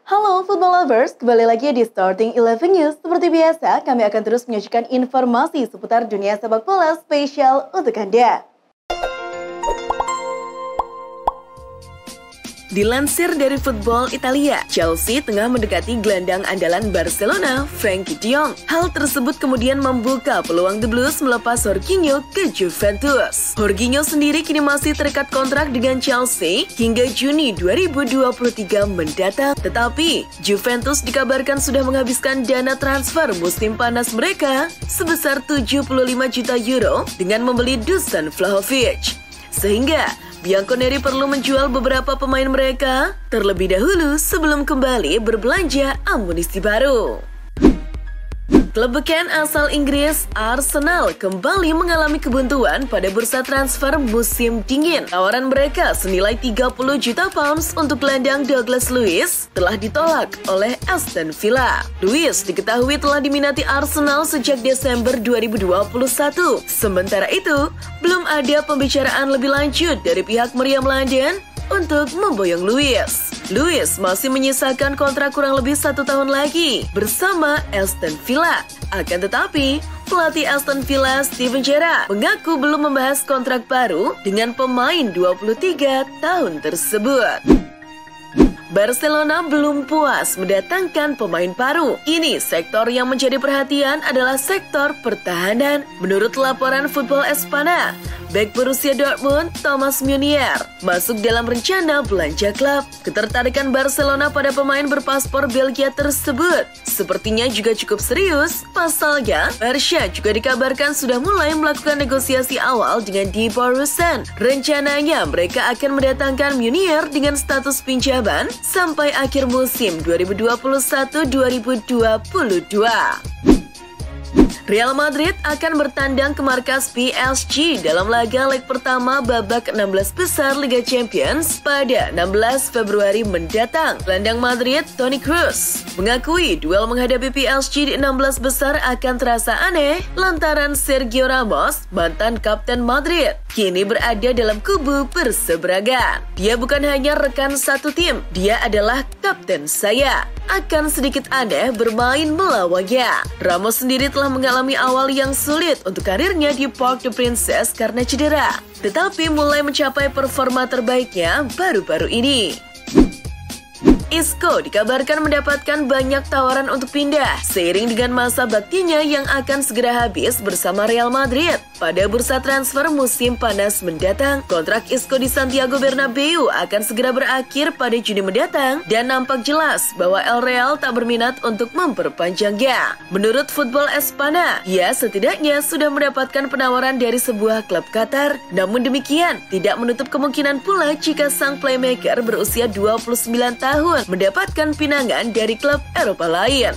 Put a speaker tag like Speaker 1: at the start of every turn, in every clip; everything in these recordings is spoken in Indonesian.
Speaker 1: Halo Football Lovers, kembali lagi di Starting 11 News. Seperti biasa, kami akan terus menyajikan informasi seputar dunia sepak bola spesial untuk Anda.
Speaker 2: Dilansir dari Football Italia, Chelsea tengah mendekati gelandang andalan Barcelona, Frenkie de Jong. Hal tersebut kemudian membuka peluang The Blues melepas Jorginho ke Juventus. Jorginho sendiri kini masih terikat kontrak dengan Chelsea hingga Juni 2023 mendatang. Tetapi, Juventus dikabarkan sudah menghabiskan dana transfer musim panas mereka sebesar 75 juta euro dengan membeli Dusan Vlahovic. Sehingga Bianconeri perlu menjual beberapa pemain mereka terlebih dahulu sebelum kembali berbelanja amunisi baru. Klub beken asal Inggris, Arsenal, kembali mengalami kebuntuan pada bursa transfer musim dingin. Tawaran mereka senilai 30 juta pounds untuk gelandang Douglas Luiz telah ditolak oleh Aston Villa. Luiz diketahui telah diminati Arsenal sejak Desember 2021. Sementara itu, belum ada pembicaraan lebih lanjut dari pihak meriam London untuk memboyong Luiz. Luiz masih menyisakan kontrak kurang lebih 1 tahun lagi bersama Aston Villa. Akan tetapi, pelatih Aston Villa Steven Gerrard mengaku belum membahas kontrak baru dengan pemain 23 tahun tersebut. Barcelona belum puas mendatangkan pemain baru. Ini sektor yang menjadi perhatian adalah sektor pertahanan. Menurut laporan Football Espana, bek Borussia Dortmund, Thomas Meunier, masuk dalam rencana belanja klub. Ketertarikan Barcelona pada pemain berpaspor Belgia tersebut sepertinya juga cukup serius. Pasalnya, Barca juga dikabarkan sudah mulai melakukan negosiasi awal dengan Die Borussen. Rencananya mereka akan mendatangkan Meunier dengan status pinjaman sampai akhir musim 2021-2022. Real Madrid akan bertandang ke markas PSG dalam laga leg pertama babak 16 besar Liga Champions pada 16 Februari mendatang. Gelandang Madrid, Toni Kroos, mengakui duel menghadapi PSG di 16 besar akan terasa aneh lantaran Sergio Ramos, mantan kapten Madrid, kini berada dalam kubu berseberangan. Dia bukan hanya rekan satu tim, dia adalah kapten saya. Akan sedikit aneh bermain melawannya. Ramos sendiri telah mengalami awal yang sulit untuk karirnya di Parc des Princes karena cedera, tetapi mulai mencapai performa terbaiknya baru-baru ini. Isco dikabarkan mendapatkan banyak tawaran untuk pindah seiring dengan masa baktinya yang akan segera habis bersama Real Madrid pada bursa transfer musim panas mendatang. Kontrak Isco di Santiago Bernabeu akan segera berakhir pada Juni mendatang dan nampak jelas bahwa El Real tak berminat untuk memperpanjangnya. Menurut Football Espana, ia setidaknya sudah mendapatkan penawaran dari sebuah klub Qatar. Namun demikian, tidak menutup kemungkinan pula jika sang playmaker berusia 29 tahun mendapatkan pinangan dari klub Eropa lain.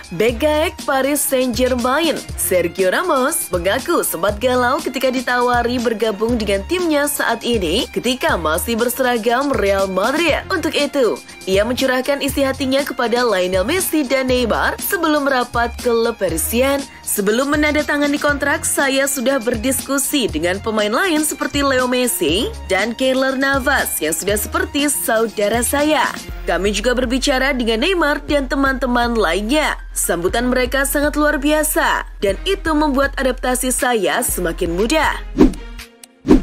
Speaker 2: Bek gaek Paris Saint-Germain, Sergio Ramos, mengaku sempat galau ketika ditawari bergabung dengan timnya saat ini ketika masih berseragam Real Madrid. Untuk itu, ia mencurahkan isi hatinya kepada Lionel Messi dan Neymar sebelum merapat ke Le Parisien. Sebelum menandatangani kontrak, saya sudah berdiskusi dengan pemain lain seperti Leo Messi dan Keylor Navas yang sudah seperti saudara saya. Kami juga berbicara dengan Neymar dan teman-teman lainnya. Sambutan mereka sangat luar biasa dan itu membuat adaptasi saya semakin mudah.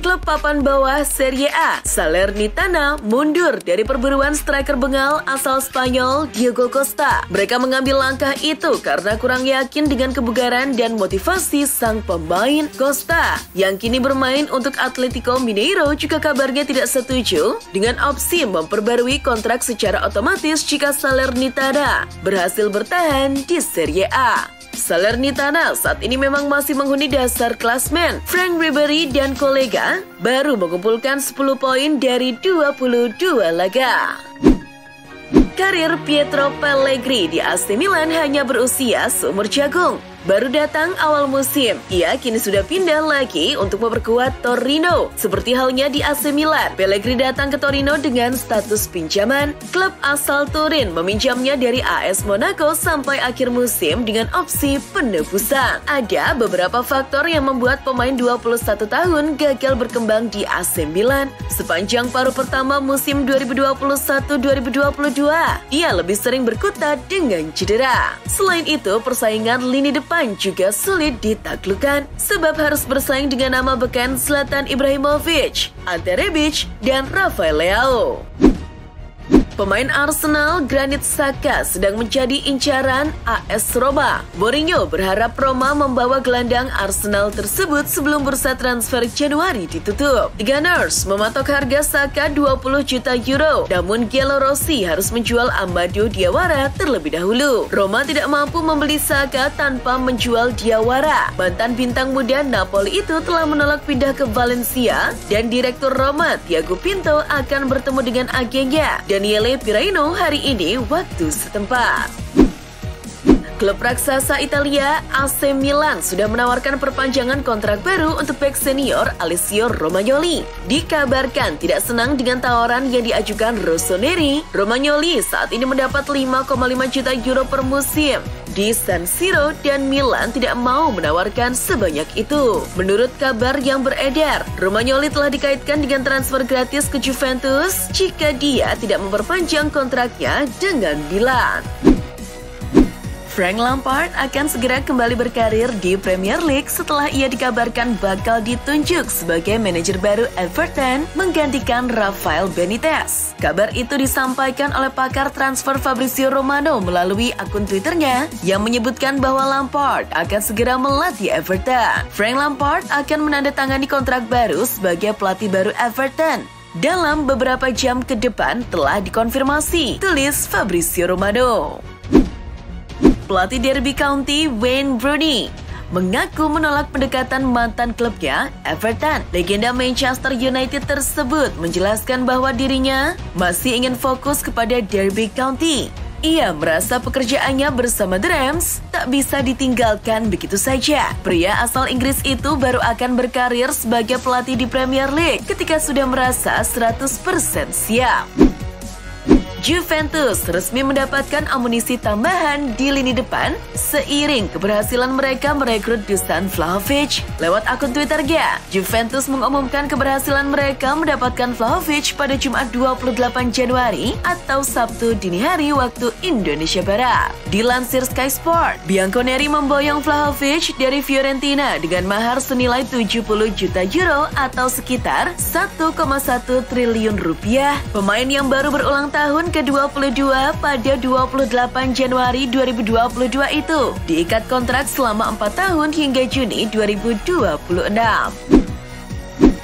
Speaker 2: Klub papan bawah Serie A, Salernitana, mundur dari perburuan striker Bengal asal Spanyol Diego Costa. Mereka mengambil langkah itu karena kurang yakin dengan kebugaran dan motivasi sang pemain. Costa, yang kini bermain untuk Atletico Mineiro, juga kabarnya tidak setuju dengan opsi memperbarui kontrak secara otomatis jika Salernitana berhasil bertahan di Serie A. Salernitana saat ini memang masih menghuni dasar klasmen. Frank Ribery dan kolega baru mengumpulkan 10 poin dari 22 laga. Karir Pietro Pellegrini di AC Milan hanya berusia seumur jagung. baru datang awal musim. Ia kini sudah pindah lagi untuk memperkuat Torino. Seperti halnya di AC Milan, Pellegrini datang ke Torino dengan status pinjaman. Klub asal Turin meminjamnya dari AS Monaco sampai akhir musim dengan opsi penebusan. Ada beberapa faktor yang membuat pemain 21 tahun gagal berkembang di AC Milan sepanjang paruh pertama musim 2021-2022. Ia lebih sering berkutat dengan cedera. Selain itu, persaingan lini depan juga sulit ditaklukkan sebab harus bersaing dengan nama beken Zlatan Ibrahimovic, Ante Rebic, dan Rafael Leao. Pemain Arsenal Granit Xhaka sedang menjadi incaran AS Roma. Mourinho berharap Roma membawa gelandang Arsenal tersebut sebelum bursa transfer Januari ditutup. The Gunners mematok harga Xhaka 20 juta euro, namun Giallorossi harus menjual Amadou Diawara terlebih dahulu. Roma tidak mampu membeli Xhaka tanpa menjual Diawara. Mantan bintang muda Napoli itu telah menolak pindah ke Valencia dan Direktur Roma Thiago Pinto akan bertemu dengan agennya Daniele Pirino hari ini waktu setempat. Klub raksasa Italia AC Milan sudah menawarkan perpanjangan kontrak baru untuk bek senior Alessio Romagnoli. Dikabarkan tidak senang dengan tawaran yang diajukan Rossoneri. Romagnoli saat ini mendapat 5,5 juta euro per musim di San Siro dan Milan tidak mau menawarkan sebanyak itu. Menurut kabar yang beredar, Romagnoli telah dikaitkan dengan transfer gratis ke Juventus jika dia tidak memperpanjang kontraknya dengan Milan. Frank Lampard akan segera kembali berkarir di Premier League setelah ia dikabarkan bakal ditunjuk sebagai manajer baru Everton menggantikan Rafael Benitez. Kabar itu disampaikan oleh pakar transfer Fabrizio Romano melalui akun Twitternya yang menyebutkan bahwa Lampard akan segera melatih Everton. Frank Lampard akan menandatangani kontrak baru sebagai pelatih baru Everton dalam beberapa jam ke depan telah dikonfirmasi, tulis Fabrizio Romano. Pelatih Derby County Wayne Rooney mengaku menolak pendekatan mantan klubnya, Everton. Legenda Manchester United tersebut menjelaskan bahwa dirinya masih ingin fokus kepada Derby County. Ia merasa pekerjaannya bersama The Rams tak bisa ditinggalkan begitu saja. Pria asal Inggris itu baru akan berkarir sebagai pelatih di Premier League ketika sudah merasa 100% siap. Juventus resmi mendapatkan amunisi tambahan di lini depan seiring keberhasilan mereka merekrut Dusan Vlahovic. Lewat akun Twitternya, Juventus mengumumkan keberhasilan mereka mendapatkan Vlahovic pada Jumat 28 Januari atau Sabtu dini hari waktu Indonesia Barat. Dilansir Sky Sport, Bianconeri memboyong Vlahovic dari Fiorentina dengan mahar senilai 70 juta euro atau sekitar 1,1 triliun rupiah. Pemain yang baru berulang tahun ke-22 pada 28 Januari 2022 itu diikat kontrak selama 4 tahun hingga Juni 2026.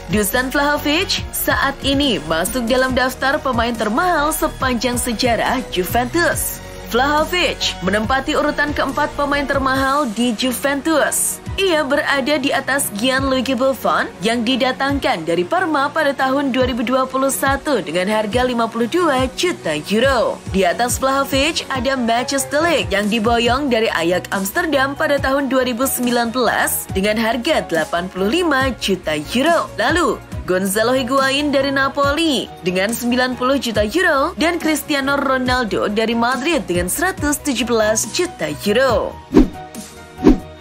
Speaker 2: Dusan Vlahovic saat ini masuk dalam daftar pemain termahal sepanjang sejarah Juventus. Vlahovic menempati urutan keempat pemain termahal di Juventus. Ia berada di atas Gianluigi Buffon yang didatangkan dari Parma pada tahun 2021 dengan harga 52 juta euro. Di atas Vlahovic ada Matthijs de Ligt yang diboyong dari Ajax Amsterdam pada tahun 2019 dengan harga 85 juta euro. Lalu Gonzalo Higuain dari Napoli dengan 90 juta euro dan Cristiano Ronaldo dari Madrid dengan 117 juta euro.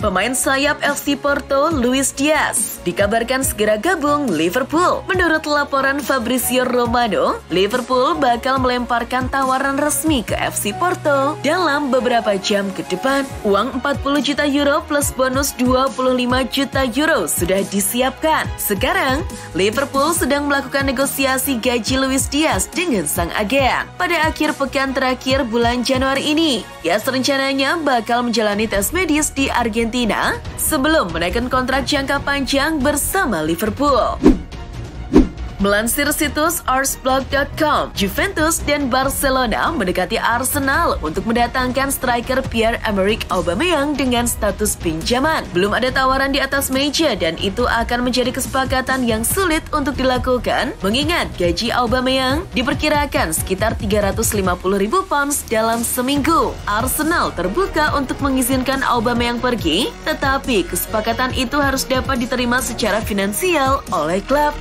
Speaker 2: Pemain sayap FC Porto, Luis Diaz, dikabarkan segera gabung Liverpool. Menurut laporan Fabrizio Romano, Liverpool bakal melemparkan tawaran resmi ke FC Porto dalam beberapa jam ke depan. Uang 40 juta euro plus bonus 25 juta euro sudah disiapkan. Sekarang, Liverpool sedang melakukan negosiasi gaji Luis Diaz dengan sang agen. Pada akhir pekan terakhir bulan Januari ini, Diaz rencananya bakal menjalani tes medis di Argentina sebelum menaikkan kontrak jangka panjang bersama Liverpool. Melansir situs arsblog.com, Juventus dan Barcelona mendekati Arsenal untuk mendatangkan striker Pierre-Emerick Aubameyang dengan status pinjaman. Belum ada tawaran di atas meja dan itu akan menjadi kesepakatan yang sulit untuk dilakukan, mengingat gaji Aubameyang diperkirakan sekitar 350.000 pounds dalam seminggu. Arsenal terbuka untuk mengizinkan Aubameyang pergi, tetapi kesepakatan itu harus dapat diterima secara finansial oleh klub.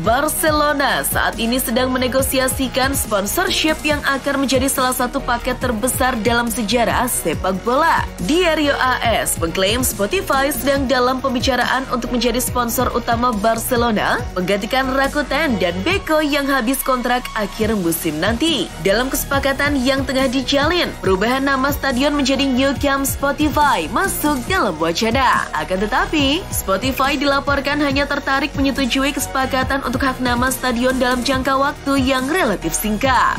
Speaker 2: Barcelona saat ini sedang menegosiasikan sponsorship yang akan menjadi salah satu paket terbesar dalam sejarah sepak bola. Diario AS mengklaim Spotify sedang dalam pembicaraan untuk menjadi sponsor utama Barcelona, menggantikan Rakuten dan Beko yang habis kontrak akhir musim nanti. Dalam kesepakatan yang tengah dijalin, perubahan nama stadion menjadi Nou Camp Spotify masuk dalam wacana. Akan tetapi, Spotify dilaporkan hanya tertarik menyetujui kesepakatan untuk hak nama stadion dalam jangka waktu yang relatif singkat.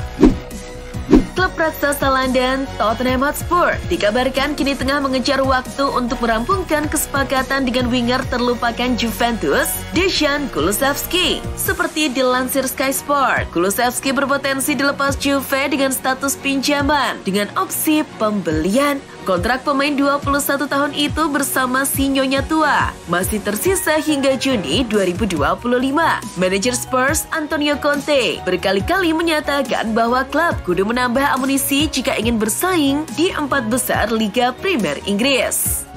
Speaker 2: Klub raksasa London, Tottenham Hotspur, dikabarkan kini tengah mengejar waktu untuk merampungkan kesepakatan dengan winger terlupakan Juventus, Dejan Kulusevski. Seperti dilansir Sky Sport, Kulusevski berpotensi dilepas Juve dengan status pinjaman dengan opsi pembelian. Kontrak pemain 21 tahun itu bersama si Nyonya Tua masih tersisa hingga Juni 2025. Manajer Spurs, Antonio Conte, berkali-kali menyatakan bahwa klub kudu menambah amunisi jika ingin bersaing di 4 besar Liga Premier Inggris.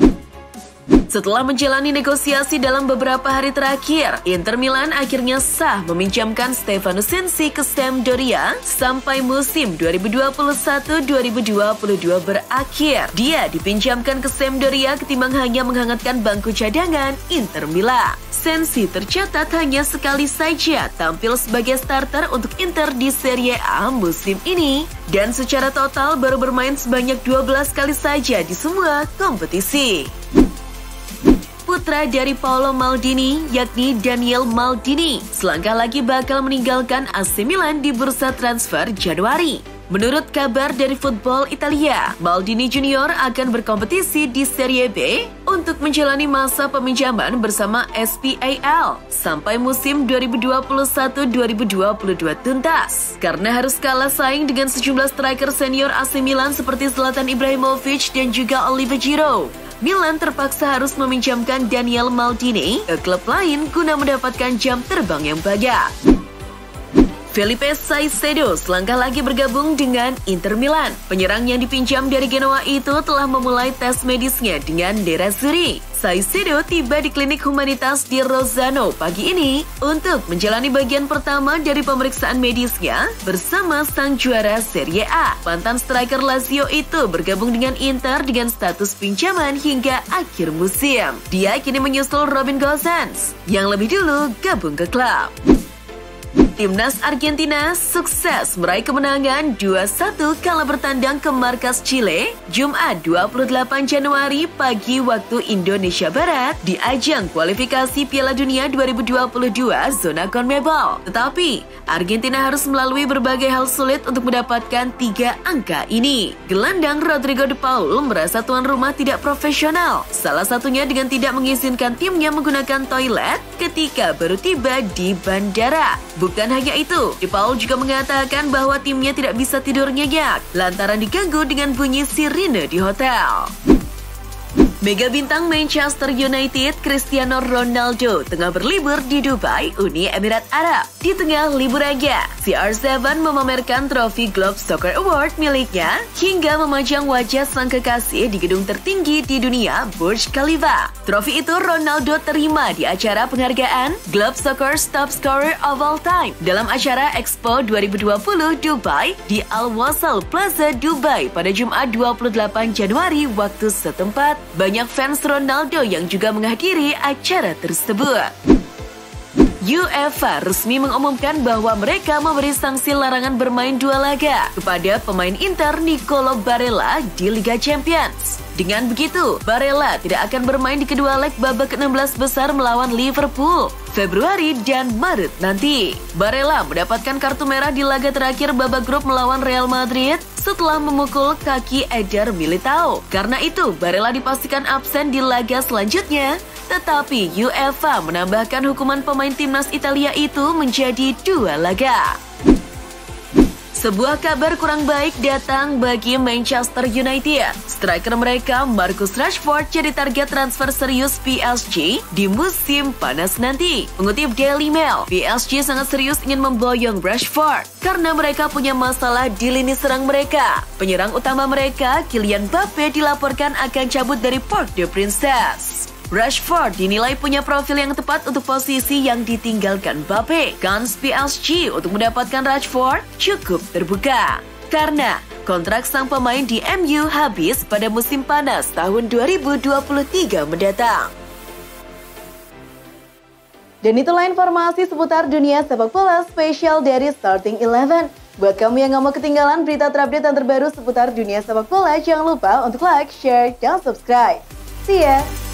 Speaker 2: Setelah menjalani negosiasi dalam beberapa hari terakhir, Inter Milan akhirnya sah meminjamkan Stefano Sensi ke Sampdoria sampai musim 2021-2022 berakhir. Dia dipinjamkan ke Sampdoria ketimbang hanya menghangatkan bangku cadangan Inter Milan. Sensi tercatat hanya sekali saja tampil sebagai starter untuk Inter di Serie A musim ini, dan secara total baru bermain sebanyak 12 kali saja di semua kompetisi. Putra dari Paolo Maldini, yakni Daniel Maldini, selangkah lagi bakal meninggalkan AC Milan di bursa transfer Januari. Menurut kabar dari Football Italia, Maldini Junior akan berkompetisi di Serie B untuk menjalani masa peminjaman bersama SPAL sampai musim 2021-2022 tuntas. Karena harus kalah saing dengan sejumlah striker senior AC Milan seperti Zlatan Ibrahimovic dan juga Oliver Giroud, Milan terpaksa harus meminjamkan Daniel Maldini ke klub lain guna mendapatkan jam terbang yang banyak. Felipe Caicedo selangkah lagi bergabung dengan Inter Milan. Penyerang yang dipinjam dari Genoa itu telah memulai tes medisnya dengan Nerazzurri. Caicedo tiba di klinik humanitas di Rozzano pagi ini untuk menjalani bagian pertama dari pemeriksaan medisnya bersama sang juara Serie A. Mantan striker Lazio itu bergabung dengan Inter dengan status pinjaman hingga akhir musim. Dia kini menyusul Robin Gosens yang lebih dulu gabung ke klub. Timnas Argentina sukses meraih kemenangan 2-1 kala bertandang ke markas Chile Jumat 28 Januari pagi waktu Indonesia Barat di ajang kualifikasi Piala Dunia 2022 zona CONMEBOL. Tetapi Argentina harus melalui berbagai hal sulit untuk mendapatkan 3 angka ini. Gelandang Rodrigo de Paul merasa tuan rumah tidak profesional, salah satunya dengan tidak mengizinkan timnya menggunakan toilet ketika baru tiba di bandara. Bukan hanya itu, De Paul juga mengatakan bahwa timnya tidak bisa tidur nyenyak lantaran diganggu dengan bunyi sirine di hotel. Mega bintang Manchester United Cristiano Ronaldo tengah berlibur di Dubai, Uni Emirat Arab. Di tengah liburannya, CR7 memamerkan trofi Globe Soccer Award miliknya hingga memajang wajah sang kekasih di gedung tertinggi di dunia, Burj Khalifa. Trofi itu Ronaldo terima di acara penghargaan Globe Soccer's Top Scorer of All Time dalam acara Expo 2020 Dubai di Al Wasal Plaza Dubai pada Jumat 28 Januari waktu setempat. Banyak fans Ronaldo yang juga menghadiri acara tersebut. UEFA resmi mengumumkan bahwa mereka memberi sanksi larangan bermain 2 laga kepada pemain Inter Nicolo Barella di Liga Champions. Dengan begitu, Barella tidak akan bermain di kedua leg babak ke-16 besar melawan Liverpool Februari dan Maret nanti. Barella mendapatkan kartu merah di laga terakhir babak grup melawan Real Madrid setelah memukul kaki Eder Militao. Karena itu, Barella dipastikan absen di laga selanjutnya Tetapi UEFA menambahkan hukuman pemain timnas Italia itu menjadi 2 laga. Sebuah kabar kurang baik datang bagi Manchester United. Striker mereka Marcus Rashford jadi target transfer serius PSG di musim panas nanti. Mengutip Daily Mail, PSG sangat serius ingin memboyong Rashford karena mereka punya masalah di lini serang mereka. Penyerang utama mereka, Kylian Mbappe, dilaporkan akan cabut dari Parc des Princes. Rashford dinilai punya profil yang tepat untuk posisi yang ditinggalkan Mbappe. Kans PSG untuk mendapatkan Rashford cukup terbuka karena kontrak sang pemain di MU habis pada musim panas tahun 2023 mendatang.
Speaker 1: Dan itulah informasi seputar dunia sepak bola spesial dari Starting 11. Buat kamu yang gak mau ketinggalan berita terupdate dan terbaru seputar dunia sepak bola, jangan lupa untuk like, share, dan subscribe. See ya!